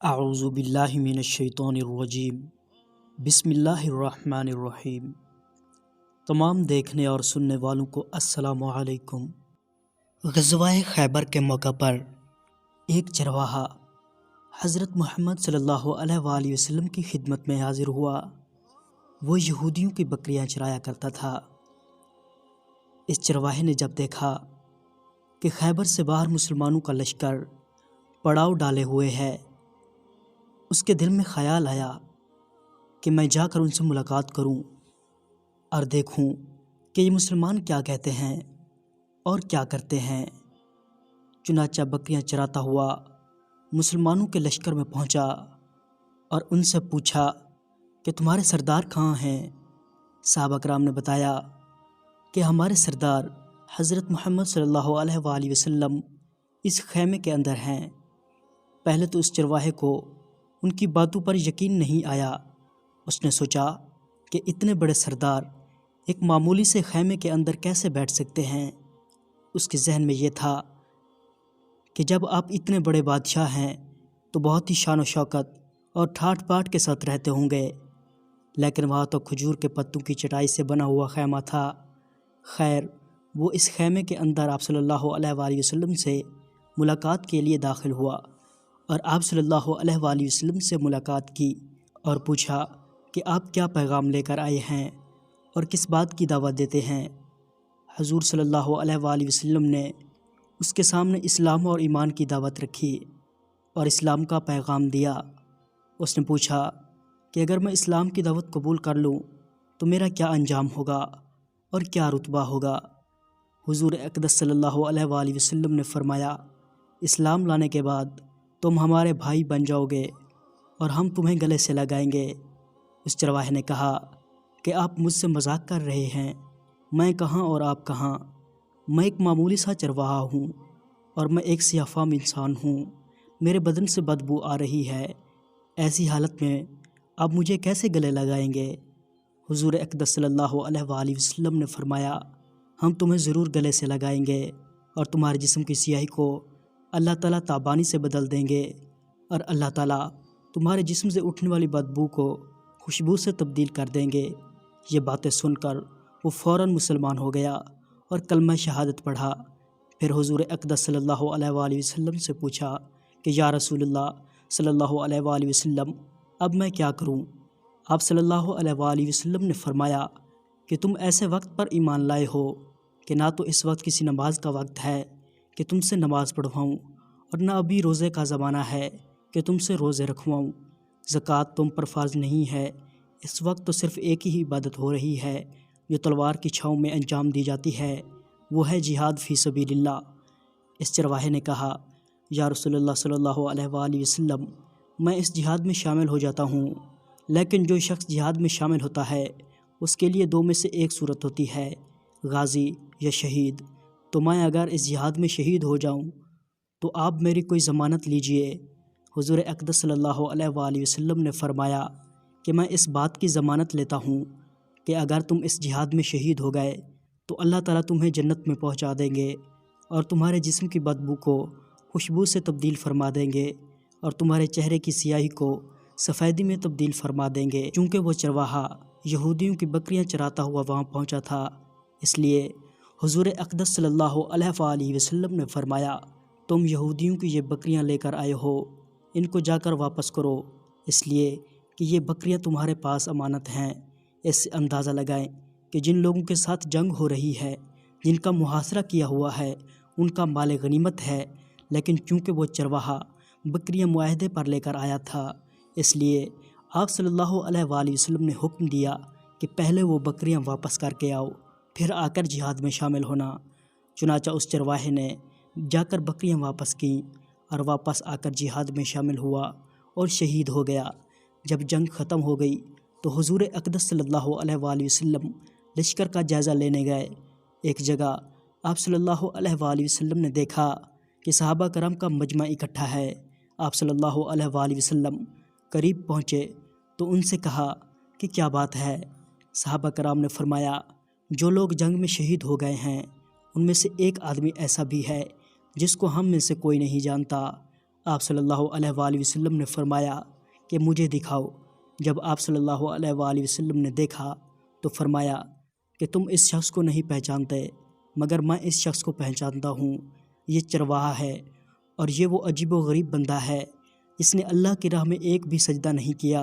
اعوذ باللہ من الشیطان الرجیم بسم اللہ الرحمن الرحیم۔ تمام دیکھنے اور سننے والوں کو السلام علیکم۔ غزوہ خیبر کے موقع پر ایک چرواہا حضرت محمد صلی اللہ علیہ وآلہ وسلم کی خدمت میں حاضر ہوا۔ وہ یہودیوں کی بکریاں چرایا کرتا تھا۔ اس چرواہے نے جب دیکھا کہ خیبر سے باہر مسلمانوں کا لشکر پڑاؤ ڈالے ہوئے ہے، اس کے دل میں خیال آیا کہ میں جا کر ان سے ملاقات کروں اور دیکھوں کہ یہ مسلمان کیا کہتے ہیں اور کیا کرتے ہیں۔ چنانچہ بکریاں چراتا ہوا مسلمانوں کے لشکر میں پہنچا اور ان سے پوچھا کہ تمہارے سردار کہاں ہیں؟ صحابہ کرام نے بتایا کہ ہمارے سردار حضرت محمد صلی اللہ علیہ وآلہ وسلم اس خیمے کے اندر ہیں۔ پہلے تو اس چرواہے کو ان کی باتوں پر یقین نہیں آیا۔ اس نے سوچا کہ اتنے بڑے سردار ایک معمولی سے خیمے کے اندر کیسے بیٹھ سکتے ہیں۔ اس کے ذہن میں یہ تھا کہ جب آپ اتنے بڑے بادشاہ ہیں تو بہت ہی شان و شوکت اور ٹھاٹ پاٹ کے ساتھ رہتے ہوں گے، لیکن وہاں تو کھجور کے پتوں کی چٹائی سے بنا ہوا خیمہ تھا۔ خیر، وہ اس خیمے کے اندر آپ صلی اللہ علیہ وآلہ وسلم سے ملاقات کے لیے داخل ہوا اور آپ صلی اللہ علیہ وآلہ وسلم سے ملاقات کی اور پوچھا کہ آپ کیا پیغام لے کر آئے ہیں اور کس بات کی دعوت دیتے ہیں۔ حضور صلی اللہ علیہ وآلہ وسلم نے اس کے سامنے اسلام اور ایمان کی دعوت رکھی اور اسلام کا پیغام دیا۔ اس نے پوچھا کہ اگر میں اسلام کی دعوت قبول کر لوں تو میرا کیا انجام ہوگا اور کیا رتبہ ہوگا؟ حضور اقدس صلی اللہ علیہ وآلہ وسلم نے فرمایا، اسلام لانے کے بعد تم ہمارے بھائی بن جاؤ گے اور ہم تمہیں گلے سے لگائیں گے۔ اس چرواہے نے کہا کہ آپ مجھ سے مذاق کر رہے ہیں، میں کہاں اور آپ کہاں؟ میں ایک معمولی سا چرواہا ہوں اور میں ایک سیاہ فام انسان ہوں، میرے بدن سے بدبو آ رہی ہے، ایسی حالت میں آپ مجھے کیسے گلے لگائیں گے؟ حضور اقدس صلی اللہ علیہ وآلہ وسلم نے فرمایا، ہم تمہیں ضرور گلے سے لگائیں گے اور تمہارے جسم کی سیاہی کو اللہ تعالیٰ تابانی سے بدل دیں گے اور اللہ تعالیٰ تمہارے جسم سے اٹھنے والی بدبو کو خوشبو سے تبدیل کر دیں گے۔ یہ باتیں سن کر وہ فوراً مسلمان ہو گیا اور کلمہ شہادت پڑھا۔ پھر حضور اقدس صلی اللہ علیہ وآلہ وسلم سے پوچھا کہ یا رسول اللہ صلی اللہ علیہ وآلہ وسلم، اب میں کیا کروں؟ آپ صلی اللہ علیہ وآلہ وسلم نے فرمایا کہ تم ایسے وقت پر ایمان لائے ہو کہ نہ تو اس وقت کسی نماز کا وقت ہے کہ تم سے نماز پڑھواؤں اور نہ ابھی روزے کا زمانہ ہے کہ تم سے روزے رکھواؤں۔ زکوٰۃ تم پر فرض نہیں ہے، اس وقت تو صرف ایک ہی عبادت ہو رہی ہے جو تلوار کی چھاؤں میں انجام دی جاتی ہے، وہ ہے جہاد فی سبیل اللہ۔ اس چرواہے نے کہا، یا رسول اللہ صلی اللہ علیہ وآلہ وسلم، میں اس جہاد میں شامل ہو جاتا ہوں، لیکن جو شخص جہاد میں شامل ہوتا ہے اس کے لیے دو میں سے ایک صورت ہوتی ہے، غازی یا شہید۔ تو میں اگر اس جہاد میں شہید ہو جاؤں تو آپ میری کوئی ضمانت لیجئے۔ حضور اقدس صلی اللہ علیہ وآلہ وسلم نے فرمایا کہ میں اس بات کی ضمانت لیتا ہوں کہ اگر تم اس جہاد میں شہید ہو گئے تو اللہ تعالیٰ تمہیں جنت میں پہنچا دیں گے اور تمہارے جسم کی بدبو کو خوشبو سے تبدیل فرما دیں گے اور تمہارے چہرے کی سیاہی کو سفیدی میں تبدیل فرما دیں گے۔ چونکہ وہ چرواہا یہودیوں کی بکریاں چراتا ہوا وہاں پہنچا تھا، اس لیے حضور اقدس صلی اللہ علیہ وآلہ وسلم نے فرمایا، تم یہودیوں کی یہ بکریاں لے کر آئے ہو، ان کو جا کر واپس کرو، اس لیے کہ یہ بکریاں تمہارے پاس امانت ہیں۔ اس سے اندازہ لگائیں کہ جن لوگوں کے ساتھ جنگ ہو رہی ہے، جن کا محاصرہ کیا ہوا ہے، ان کا مال غنیمت ہے، لیکن چونکہ وہ چرواہا بکریاں معاہدے پر لے کر آیا تھا، اس لیے آپ صلی اللہ علیہ وآلہ وسلم نے حکم دیا کہ پہلے وہ بکریاں واپس کر کے آؤ، پھر آ کر جہاد میں شامل ہونا۔ چنانچہ اس چرواہے نے جا کر بکریاں واپس کیں اور واپس آ کر جہاد میں شامل ہوا اور شہید ہو گیا۔ جب جنگ ختم ہو گئی تو حضور اقدس صلی اللہ علیہ وآلہ وسلم لشکر کا جائزہ لینے گئے۔ ایک جگہ آپ صلی اللہ علیہ وآلہ وسلم نے دیکھا کہ صحابہ کرام کا مجمع اکٹھا ہے۔ آپ صلی اللہ علیہ وآلہ وسلم قریب پہنچے تو ان سے کہا کہ کیا بات ہے؟ صحابہ کرام نے فرمایا، جو لوگ جنگ میں شہید ہو گئے ہیں ان میں سے ایک آدمی ایسا بھی ہے جس کو ہم میں سے کوئی نہیں جانتا۔ آپ صلی اللہ علیہ وآلہ وسلم نے فرمایا کہ مجھے دکھاؤ۔ جب آپ صلی اللہ علیہ وآلہ وسلم نے دیکھا تو فرمایا کہ تم اس شخص کو نہیں پہچانتے، مگر میں اس شخص کو پہچانتا ہوں، یہ چرواہا ہے، اور یہ وہ عجیب و غریب بندہ ہے، اس نے اللہ کی راہ میں ایک بھی سجدہ نہیں کیا،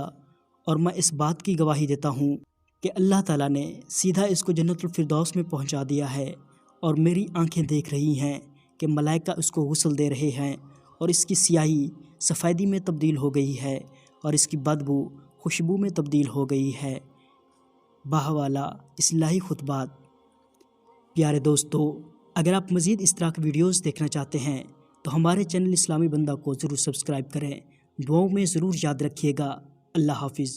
اور میں اس بات کی گواہی دیتا ہوں کہ اللہ تعالیٰ نے سیدھا اس کو جنت الفردوس میں پہنچا دیا ہے، اور میری آنکھیں دیکھ رہی ہیں کہ ملائکہ اس کو غسل دے رہے ہیں، اور اس کی سیاہی سفیدی میں تبدیل ہو گئی ہے، اور اس کی بدبو خوشبو میں تبدیل ہو گئی ہے۔ باہوالا اصلاحی خطبات۔ پیارے دوستو، اگر آپ مزید اس طرح کی ویڈیوز دیکھنا چاہتے ہیں تو ہمارے چینل اسلامی بندہ کو ضرور سبسکرائب کریں۔ دعاؤں میں ضرور یاد رکھیے گا۔ اللہ حافظ۔